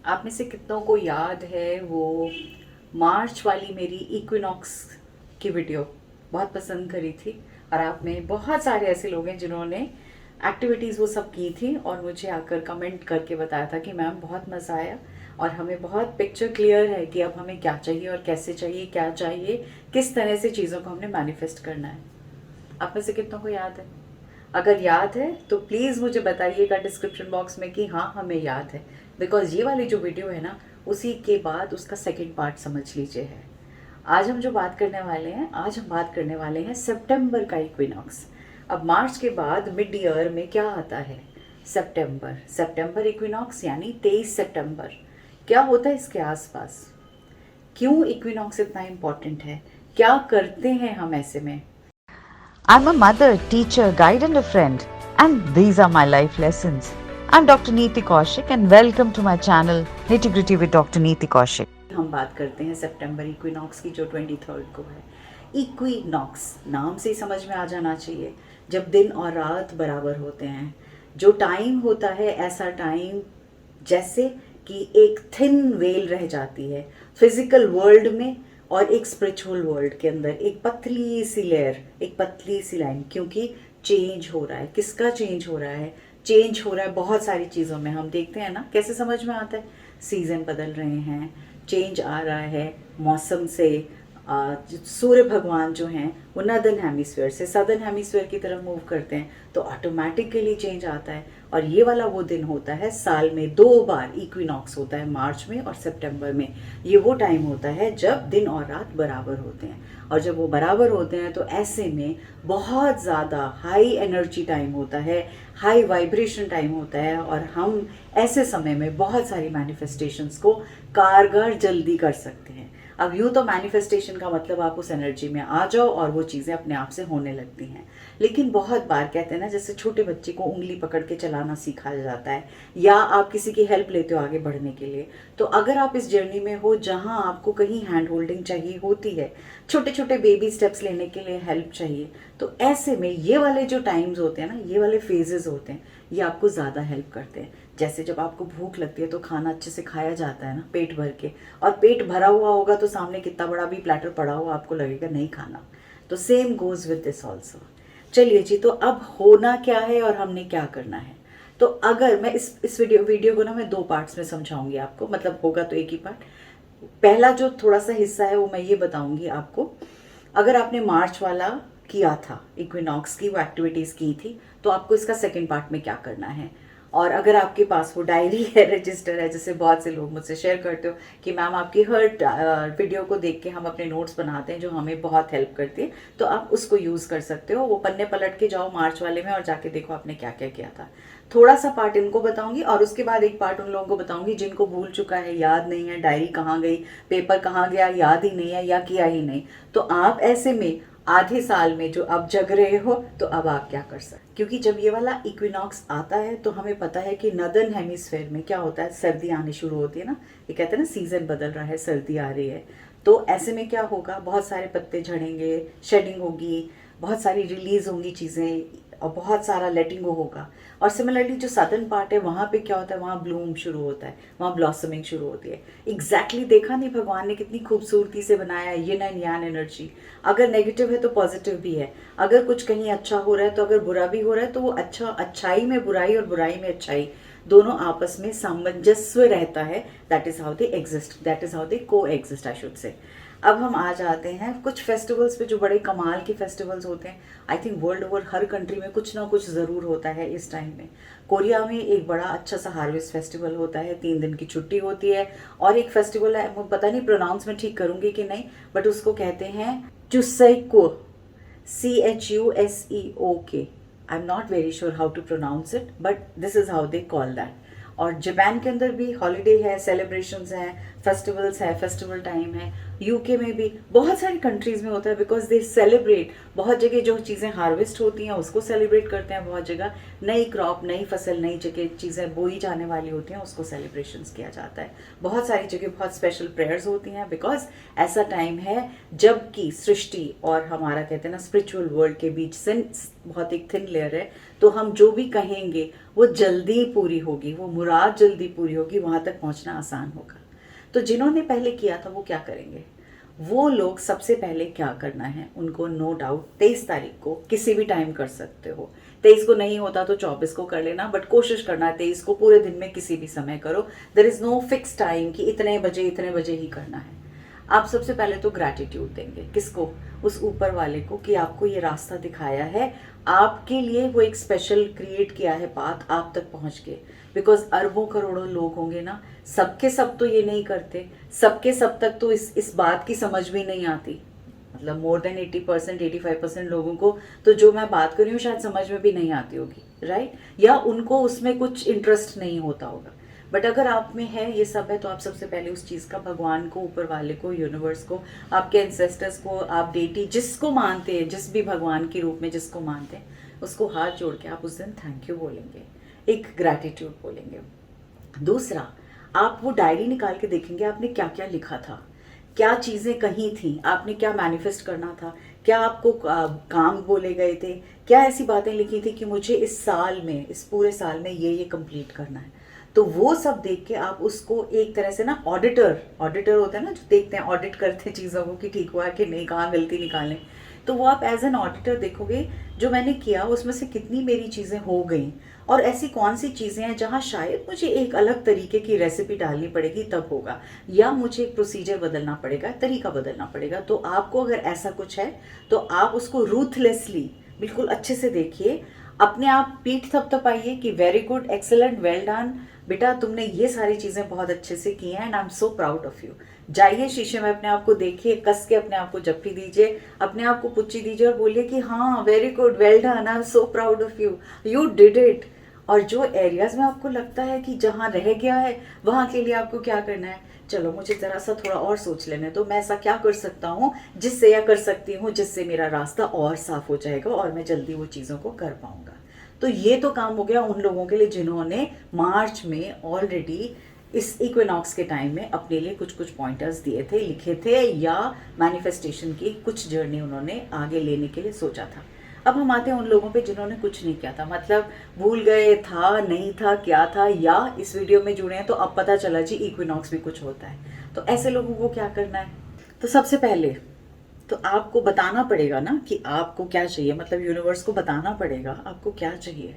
आप में से कितनों को याद है वो मार्च वाली मेरी इक्विनॉक्स की वीडियो बहुत पसंद करी थी। और आप में बहुत सारे ऐसे लोग हैं जिन्होंने एक्टिविटीज़ वो सब की थी और मुझे आकर कमेंट करके बताया था कि मैम बहुत मज़ा आया और हमें बहुत पिक्चर क्लियर है कि अब हमें क्या चाहिए और कैसे चाहिए, क्या चाहिए, किस तरह से चीज़ों को हमने मैनिफेस्ट करना है। आप में से कितनों को याद है? अगर याद है तो प्लीज़ मुझे बताइएगा डिस्क्रिप्शन बॉक्स में कि हाँ हमें याद है, बिकॉज ये वाली जो वीडियो है ना उसी के बाद उसका सेकंड पार्ट समझ लीजिए है। आज हम जो बात करने वाले हैं, आज हम बात करने वाले हैं सितंबर का इक्विनॉक्स। अब मार्च के बाद मिड ईयर में क्या आता है? सितंबर। सितंबर इक्विनॉक्स यानी 23 सितंबर। क्या होता है इसके आसपास? क्यों इक्विनॉक्स इतना इम्पोर्टेंट है? क्या करते हैं हम ऐसे में? I'm a mother, teacher, guide, and a friend, and these are my life lessons. I'm Dr. Neeti Kaushik, and welcome to my channel Nitty Gritty with Dr. Neeti Kaushik. हम बात करते हैं सितंबर इक्विनॉक्स की जो 23 को है। इक्विनॉक्स नाम से ही समझ में आ जाना चाहिए, जब दिन और रात बराबर होते हैं। जो टाइम होता है ऐसा टाइम जैसे कि एक थिन वेल रह जाती है फिजिकल वर्ल्ड में और एक स्पिरिचुअल वर्ल्ड के अंदर, एक पतली सी लेयर, एक पतली सी लाइन, क्योंकि चेंज हो रहा है। किसका चेंज हो रहा है? चेंज हो रहा है बहुत सारी चीज़ों में। हम देखते हैं ना कैसे समझ में आता है। सीज़न बदल रहे हैं, चेंज आ रहा है मौसम से। सूर्य भगवान जो हैं वो नॉर्दर्न हेमिस्फीयर से सदर्न हेमिस्फीयर की तरफ मूव करते हैं, तो ऑटोमेटिकली चेंज आता है। और ये वाला वो दिन होता है, साल में 2 बार इक्विनॉक्स होता है, मार्च में और सितंबर में। ये वो टाइम होता है जब दिन और रात बराबर होते हैं, और जब वो बराबर होते हैं तो ऐसे में बहुत ज़्यादा हाई एनर्जी टाइम होता है, हाई वाइब्रेशन टाइम होता है, और हम ऐसे समय में बहुत सारी मैनिफेस्टेशंस को कारगर जल्दी कर सकते हैं। अब यूँ तो मैनिफेस्टेशन का मतलब आप उस एनर्जी में आ जाओ और वो चीज़ें अपने आप से होने लगती हैं। लेकिन बहुत बार कहते हैं ना, जैसे छोटे बच्चे को उंगली पकड़ के चलाना सिखाया जाता है, या आप किसी की हेल्प लेते हो आगे बढ़ने के लिए, तो अगर आप इस जर्नी में हो जहाँ आपको कहीं हैंड होल्डिंग चाहिए होती है, छोटे छोटे बेबी स्टेप्स लेने के लिए हेल्प चाहिए, तो ऐसे में ये वाले जो टाइम्स होते हैं ना, ये वाले फेजेस होते हैं, ये आपको ज़्यादा हेल्प करते हैं। जैसे जब आपको भूख लगती है तो खाना अच्छे से खाया जाता है ना, पेट भर के, और पेट भरा हुआ होगा तो सामने कितना बड़ा भी प्लेटर पड़ा हुआ आपको लगेगा नहीं खाना। तो same goes with this also. चलिए जी, तो अब होना क्या है और हमने क्या करना है? तो अगर मैं इस वीडियो को ना मैं 2 पार्ट्स में समझाऊंगी आपको, मतलब होगा तो एक ही पार्ट। पहला जो थोड़ा सा हिस्सा है वो मैं ये बताऊंगी आपको। अगर आपने मार्च वाला किया था, इक्विनॉक्स की वो एक्टिविटीज़ की थी, तो आपको इसका सेकेंड पार्ट में क्या करना है। और अगर आपके पास वो डायरी है, रजिस्टर है, जैसे बहुत से लोग मुझसे शेयर करते हो कि मैम आपकी हर वीडियो को देख के हम अपने नोट्स बनाते हैं जो हमें बहुत हेल्प करती है, तो आप उसको यूज़ कर सकते हो। वो पन्ने पलट के जाओ मार्च वाले में और जाके देखो आपने क्या क्या किया था। थोड़ा सा पार्ट इनको बताऊंगी और उसके बाद एक पार्ट उन लोगों को बताऊंगी जिनको भूल चुका है, याद नहीं है, डायरी कहाँ गई, पेपर कहाँ गया, याद ही नहीं है या किया ही नहीं। तो आप ऐसे में आधे साल में जो अब जग रहे हो, तो अब आप क्या कर सकते? क्योंकि जब ये वाला इक्विनॉक्स आता है तो हमें पता है कि नॉर्दर्न हेमिस्फीयर में क्या होता है, सर्दी आनी शुरू होती है ना। ये कहते हैं ना सीजन बदल रहा है, सर्दी आ रही है। तो ऐसे में क्या होगा, बहुत सारे पत्ते झड़ेंगे, शेडिंग होगी, बहुत सारी रिलीज होंगी चीज़ें, और बहुत सारा लेटिंग होगा। और सिमिलरली जो सदर्न पार्ट है वहाँ पे क्या होता है, वहाँ ब्लूम शुरू होता है, वहाँ ब्लॉसमिंग शुरू होती है। एग्जैक्टली देखा नहीं भगवान ने कितनी खूबसूरती से बनाया है, यिन एंड यांग एनर्जी। अगर नेगेटिव है तो पॉजिटिव भी है, अगर कुछ कहीं अच्छा हो रहा है तो अगर बुरा भी हो रहा है तो वो अच्छा, अच्छाई में बुराई और बुराई में अच्छाई, दोनों आपस में सामंजस्य रहता है। That is how they exist, that is how दे को एग्जिस्ट, आई शुड से। अब हम आ जाते हैं कुछ फेस्टिवल्स पे जो बड़े कमाल के फेस्टिवल्स होते हैं। I think world over her country में कुछ ना कुछ ज़रूर होता है इस टाइम में। कोरिया में एक बड़ा अच्छा सा हार्वेस्ट फेस्टिवल होता है, 3 दिन की छुट्टी होती है। और एक फेस्टिवल है, वो पता नहीं प्रोनाउंस में ठीक करूँगी कि नहीं, बट उसको कहते हैं Chuseok, CHUSEOK। I am not very sure how to pronounce it, but this is how they call that. और जापान के अंदर भी हॉलीडे है, सेलिब्रेशंस हैं, फेस्टिवल्स है, फेस्टिवल टाइम है। यूके में भी बहुत सारी कंट्रीज में होता है, बिकॉज दे सेलिब्रेट। बहुत जगह जो चीज़ें हार्वेस्ट होती हैं उसको सेलिब्रेट करते हैं, बहुत जगह नई क्रॉप, नई फसल, नई जगह चीज़ें बोई जाने वाली होती हैं उसको सेलिब्रेशंस किया जाता है। बहुत सारी जगह बहुत स्पेशल प्रेयर्स होती हैं, बिकॉज ऐसा टाइम है जबकि सृष्टि और हमारा कहते हैं ना स्पिरिचुअल वर्ल्ड के बीच से बहुत एक थिन लेयर है। तो हम जो भी कहेंगे वो जल्दी पूरी होगी, वो मुराद जल्दी पूरी होगी, वहाँ तक पहुँचना आसान होगा। तो जिन्होंने पहले किया था वो क्या करेंगे? वो लोग सबसे पहले क्या करना है उनको, नो डाउट 23 तारीख को किसी भी टाइम कर सकते हो। 23 को नहीं होता तो 24 को कर लेना, बट कोशिश करना है 23 को पूरे दिन में किसी भी समय करो। There is no fix time कि इतने बजे ही करना है। आप सबसे पहले तो ग्रैटिट्यूड देंगे, किसको? उस ऊपर वाले को, कि आपको ये रास्ता दिखाया है, आपके लिए वो एक स्पेशल क्रिएट किया है पाथ, आप तक पहुंच के। बिकॉज अरबों करोड़ों लोग होंगे ना, सबके सब तो ये नहीं करते, सबके सब तक तो इस बात की समझ भी नहीं आती। मतलब मोर देन 80% 85% लोगों को तो जो मैं बात कर रही हूँ शायद समझ में भी नहीं आती होगी, राइट? या उनको उसमें कुछ इंटरेस्ट नहीं होता होगा। बट अगर आप में है ये सब है, तो आप सबसे पहले उस चीज़ का भगवान को, ऊपर वाले को, यूनिवर्स को, आपके एंसेस्टर्स को, आप डेटी जिसको मानते हैं, जिस भी भगवान के रूप में जिसको मानते हैं, उसको हाथ जोड़ के आप उस दिन थैंक यू बोलेंगे, एक ग्रैटिट्यूड बोलेंगे। दूसरा, आप वो डायरी निकाल के देखेंगे आपने क्या क्या लिखा था, क्या चीज़ें कहीं थी, आपने क्या मैनिफेस्ट करना था, क्या आपको काम बोले गए थे, क्या ऐसी बातें लिखी थी कि मुझे इस साल में, इस पूरे साल में ये कंप्लीट करना है। तो वो सब देख के आप उसको एक तरह से ना, ऑडिटर होता है ना, जो देखते हैं, ऑडिट करते हैं चीज़ों को कि ठीक हुआ है कि नहीं, कहाँ गलती निकालें। तो वो आप एज एन ऑडिटर देखोगे जो मैंने किया उसमें से कितनी मेरी चीज़ें हो गई, और ऐसी कौन सी चीज़ें हैं जहाँ शायद मुझे एक अलग तरीके की रेसिपी डालनी पड़ेगी तब होगा, या मुझे एक प्रोसीजर बदलना पड़ेगा, तरीका बदलना पड़ेगा। तो आपको अगर ऐसा कुछ है तो आप उसको रूथलेसली बिल्कुल अच्छे से देखिए, अपने आप पीठ थपथपाइए कि very good, excellent, well done बेटा, तुमने ये सारी चीज़ें बहुत अच्छे से की हैं and I am so proud of you. जाइए शीशे में अपने आप को देखिए, कस के अपने आप को जप्पी दीजिए, अपने आप को पुच्ची दीजिए और बोलिए कि हाँ, very good, well done, I am so proud of you, you did it. और जो एरियाज में आपको लगता है कि जहाँ रह गया है, वहाँ के लिए आपको क्या करना है? चलो मुझे ज़रा सा थोड़ा और सोच लेने तो, मैं ऐसा क्या कर सकता हूँ जिससे, या कर सकती हूँ जिससे मेरा रास्ता और साफ हो जाएगा और मैं जल्दी वो चीज़ों को कर पाऊँगा। तो ये तो काम हो गया उन लोगों के लिए जिन्होंने मार्च में ऑलरेडी इस इक्विनॉक्स के टाइम में अपने लिए कुछ कुछ पॉइंटर्स दिए थे, लिखे थे, या मैनिफेस्टेशन की कुछ जर्नी उन्होंने आगे लेने के लिए सोचा था। अब हम आते हैं उन लोगों पे जिन्होंने कुछ नहीं किया था, मतलब भूल गए, था नहीं था, क्या था, या इस वीडियो में जुड़े हैं तो अब पता चला जी इक्विनॉक्स भी कुछ होता है। तो ऐसे लोगों को क्या करना है? तो सबसे पहले तो आपको बताना पड़ेगा ना कि आपको क्या चाहिए, मतलब यूनिवर्स को बताना पड़ेगा आपको क्या चाहिए।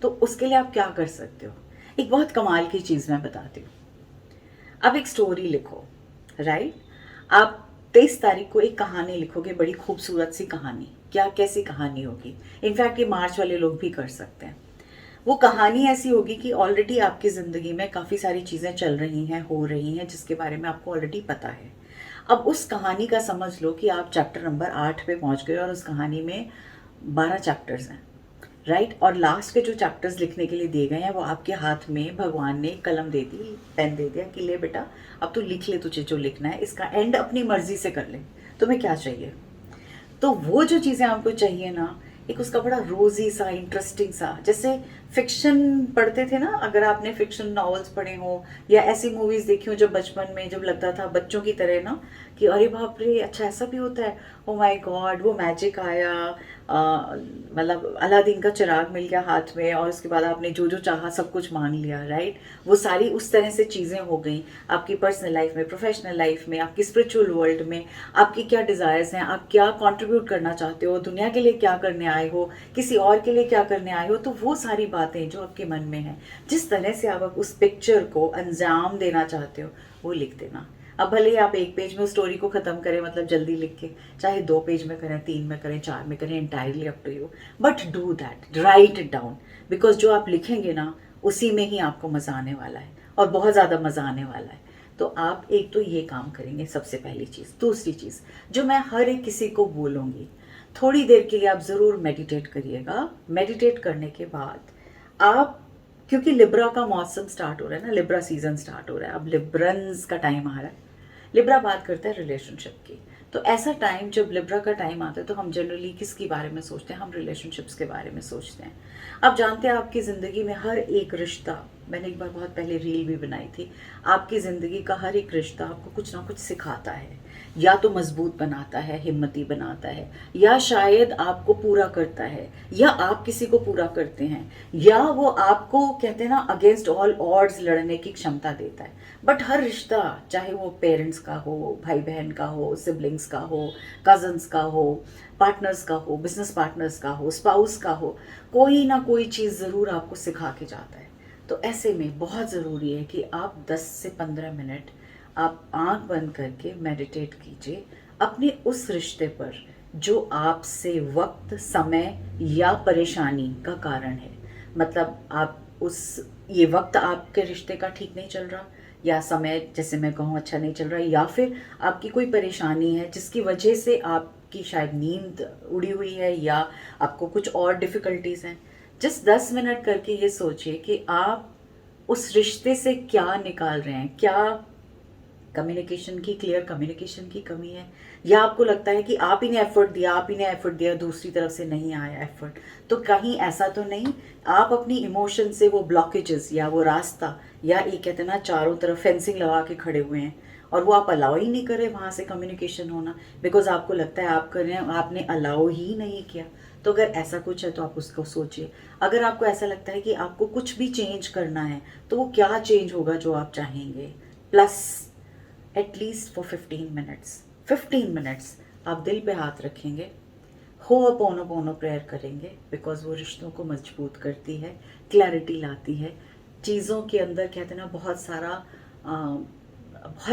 तो उसके लिए आप क्या कर सकते हो? एक बहुत कमाल की चीज़ मैं बताती हूँ। अब एक स्टोरी लिखो, राइट? आप 23 तारीख को एक कहानी लिखोगे, बड़ी खूबसूरत सी कहानी। क्या कैसी कहानी होगी? इनफैक्ट ये मार्च वाले लोग भी कर सकते हैं। वो कहानी ऐसी होगी कि ऑलरेडी आपकी ज़िंदगी में काफ़ी सारी चीज़ें चल रही हैं, हो रही हैं, जिसके बारे में आपको ऑलरेडी पता है। अब उस कहानी का समझ लो कि आप चैप्टर नंबर 8 पे पहुंच गए और उस कहानी में 12 चैप्टर्स हैं, राइट? और लास्ट के जो चैप्टर्स लिखने के लिए दिए गए हैं वो आपके हाथ में भगवान ने कलम दे दी, पेन दे दिया कि ले बेटा अब तू लिख ले, तुझे जो लिखना है, इसका एंड अपनी मर्जी से कर ले, तुम्हें क्या चाहिए। तो वो जो चीज़ें आपको चाहिए ना, एक उसका बड़ा रोजी सा, इंटरेस्टिंग सा, जैसे फिक्शन पढ़ते थे ना, अगर आपने फिक्शन नॉवेल्स पढ़े हो या ऐसी मूवीज़ देखी हो जब बचपन में, जब लगता था बच्चों की तरह ना कि अरे बाप रे, अच्छा ऐसा भी होता है, ओ माय गॉड, वो मैजिक आया, मतलब अलादीन का चिराग मिल गया हाथ में और उसके बाद आपने जो जो चाहा सब कुछ मांग लिया, राइट? वो सारी उस तरह से चीज़ें हो गई आपकी पर्सनल लाइफ में, प्रोफेशनल लाइफ में, आपकी स्पिरिचुअल वर्ल्ड में। आपकी क्या डिज़ायर्स हैं, आप क्या कंट्रीब्यूट करना चाहते हो, दुनिया के लिए क्या करने आए हो, किसी और के लिए क्या करने आए हो, तो वो सारी बातें जो आपके मन में हैं, जिस तरह से आप उस पिक्चर को अंजाम देना चाहते हो, वो लिख देना। अब भले ही आप एक पेज में उस स्टोरी को ख़त्म करें, मतलब जल्दी लिख के, चाहे 2 पेज में करें, 3 में करें, 4 में करें, entirely up to you, but do that, write it down. Because जो आप लिखेंगे ना, उसी में ही आपको मज़ा आने वाला है, और बहुत ज़्यादा मज़ा आने वाला है। तो आप एक तो ये काम करेंगे, सबसे पहली चीज़। दूसरी चीज़ जो मैं हर एक किसी को बोलूँगी, थोड़ी देर के लिए आप ज़रूर मेडिटेट करिएगा। मेडिटेट करने के बाद आप, क्योंकि लिब्रा का मौसम स्टार्ट हो रहा है ना, लिब्रा सीजन स्टार्ट हो रहा है, अब लिब्रंस का टाइम आ रहा है। लिब्रा बात करता है रिलेशनशिप की। तो ऐसा टाइम जब लिब्रा का टाइम आता है तो हम जनरली किसके बारे में सोचते हैं? हम रिलेशनशिप्स के बारे में सोचते हैं। आप जानते हैं आपकी ज़िंदगी में हर एक रिश्ता मैंने एक बार बहुत पहले रील भी बनाई थी, आपकी ज़िंदगी का हर एक रिश्ता आपको कुछ ना कुछ सिखाता है, या तो मजबूत बनाता है, हिम्मती बनाता है, या शायद आपको पूरा करता है, या आप किसी को पूरा करते हैं, या वो आपको कहते हैं ना अगेंस्ट ऑल ऑड्स लड़ने की क्षमता देता है। बट हर रिश्ता, चाहे वो पेरेंट्स का हो, भाई बहन का हो, सिबलिंग्स का हो, कजन्स का हो, पार्टनर्स का हो, बिजनेस पार्टनर्स का हो, स्पाउस का हो, कोई ना कोई चीज़ ज़रूर आपको सिखा के जाता है। तो ऐसे में बहुत ज़रूरी है कि आप 10 से 15 मिनट आप आंख बंद करके मेडिटेट कीजिए अपने उस रिश्ते पर जो आपसे वक्त, समय या परेशानी का कारण है। मतलब आप उस, ये वक्त आपके रिश्ते का ठीक नहीं चल रहा, या समय जैसे मैं कहूँ अच्छा नहीं चल रहा, या फिर आपकी कोई परेशानी है जिसकी वजह से आपकी शायद नींद उड़ी हुई है, या आपको कुछ और डिफ़िकल्टीज़ हैं। जस्ट 10 मिनट करके ये सोचिए कि आप उस रिश्ते से क्या निकाल रहे हैं। क्या कम्युनिकेशन की, क्लियर कम्युनिकेशन की कमी है, या आपको लगता है कि आप ही ने एफर्ट दिया, आप ही ने एफर्ट दिया, दूसरी तरफ से नहीं आया एफर्ट। तो कहीं ऐसा तो नहीं आप अपनी इमोशन से वो ब्लॉकेजेस या वो रास्ता, या ये कहते हैं ना चारों तरफ फेंसिंग लगा के खड़े हुए हैं और वो आप अलाउ ही नहीं कर रहे वहाँ से कम्युनिकेशन होना, बिकॉज आपको लगता है आप कर रहे हैं, आपने अलाउ ही नहीं किया। तो अगर ऐसा कुछ है तो आप उसको सोचिए। अगर आपको ऐसा लगता है कि आपको कुछ भी चेंज करना है तो वो क्या चेंज होगा जो आप चाहेंगे, प्लस एटलीस्ट फॉर 15 मिनट्स आप दिल पे हाथ रखेंगे, होअपोनोपोनो प्रेयर करेंगे, बिकॉज वो रिश्तों को मजबूत करती है, क्लैरिटी लाती है, चीज़ों के अंदर कहते हैं ना बहुत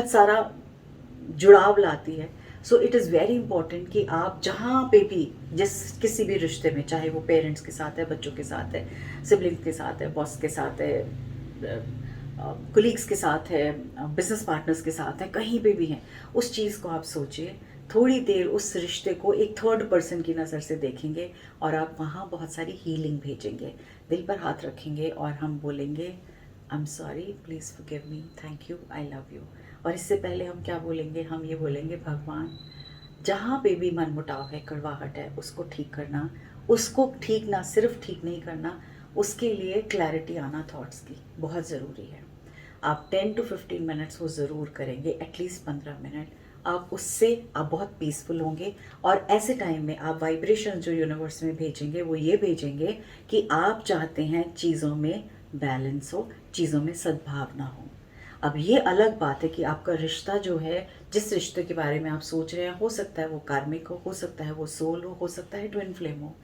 सारा जुड़ाव लाती है। So it is very important कि आप जहाँ पे भी किसी भी रिश्ते में, चाहे वो पेरेंट्स के साथ है, बच्चों के साथ है, सिबलिंग्स के साथ है, बॉस के साथ है, कुलीग्स के साथ है, बिजनेस पार्टनर्स के साथ है, कहीं पे भी हैं, उस चीज़ को आप सोचिए, थोड़ी देर उस रिश्ते को एक थर्ड पर्सन की नज़र से देखेंगे और आप वहाँ बहुत सारी हीलिंग भेजेंगे। दिल पर हाथ रखेंगे और हम बोलेंगे I am sorry, please forgive me, thank you, I love you. और इससे पहले हम क्या बोलेंगे, हम ये बोलेंगे भगवान जहाँ पे भी मन मुटाव है, कड़वाहट है, उसको ठीक करना, उसको ठीक ना सिर्फ ठीक नहीं करना, उसके लिए क्लैरिटी आना थॉट्स की बहुत ज़रूरी है। आप 10 to 15 मिनट्स वो ज़रूर करेंगे, एटलीस्ट 15 मिनट, आप उससे आप बहुत पीसफुल होंगे। और ऐसे टाइम में आप वाइब्रेशन जो यूनिवर्स में भेजेंगे वो ये भेजेंगे कि आप चाहते हैं चीज़ों में बैलेंस हो, चीज़ों में सद्भावना हो। अब ये अलग बात है कि आपका रिश्ता जो है, जिस रिश्ते के बारे में आप सोच रहे हैं, हो सकता है वो कार्मिक हो सकता है वो सोल हो सकता है ट्विन फ्लेम हो।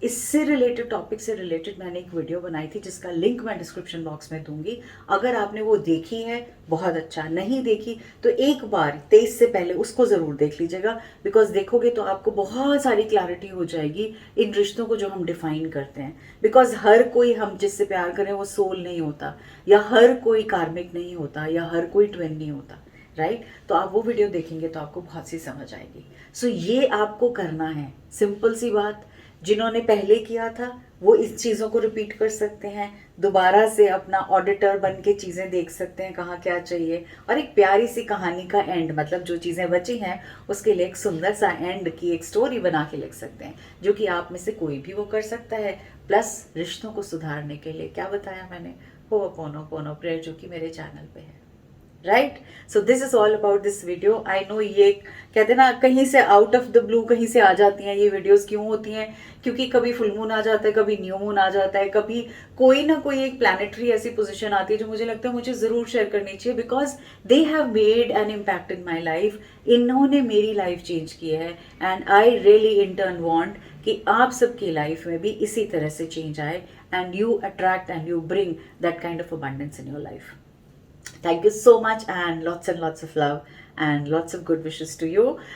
इससे रिलेटेड, टॉपिक से रिलेटेड मैंने एक वीडियो बनाई थी जिसका लिंक मैं डिस्क्रिप्शन बॉक्स में दूंगी। अगर आपने वो देखी है बहुत अच्छा, नहीं देखी तो एक बार 23 से पहले उसको ज़रूर देख लीजिएगा, बिकॉज देखोगे तो आपको बहुत सारी क्लैरिटी हो जाएगी इन रिश्तों को जो हम डिफाइन करते हैं। बिकॉज हर कोई हम जिससे प्यार करें वो सोल नहीं होता, या हर कोई कार्मिक नहीं होता, या हर कोई ट्विन नहीं होता, राइट? तो आप वो वीडियो देखेंगे तो आपको बहुत सी समझ आएगी। सो ये आपको करना है, सिंपल सी बात। जिन्होंने पहले किया था वो इस चीज़ों को रिपीट कर सकते हैं, दोबारा से अपना ऑडिटर बन के चीज़ें देख सकते हैं कहाँ क्या चाहिए, और एक प्यारी सी कहानी का एंड, मतलब जो चीज़ें बची हैं उसके लिए एक सुंदर सा एंड की एक स्टोरी बना के लिख सकते हैं, जो कि आप में से कोई भी वो कर सकता है। प्लस रिश्तों को सुधारने के लिए क्या बताया मैंने, होअपोनोपोनो प्रेयर, जो कि मेरे चैनल पे है, right? So this is all about this video. I know ये कहते हैं ना कहीं से आउट ऑफ द ब्लू कहीं से आ जाती हैं ये वीडियोस। क्यों होती हैं? क्योंकि कभी फुल मून आ जाता है, कभी न्यू मून आ जाता है, कभी कोई ना कोई एक प्लैनेटरी ऐसी पोजीशन आती है जो मुझे लगता है मुझे ज़रूर शेयर करनी चाहिए, because they have made an impact in my life. इन्होंने मेरी लाइफ चेंज की है, and I really in turn want कि आप सबकी लाइफ में भी इसी तरह से चेंज आए, and you attract and you bring that kind of abundance in your life. Thank you so much, and lots of love and lots of good wishes to you.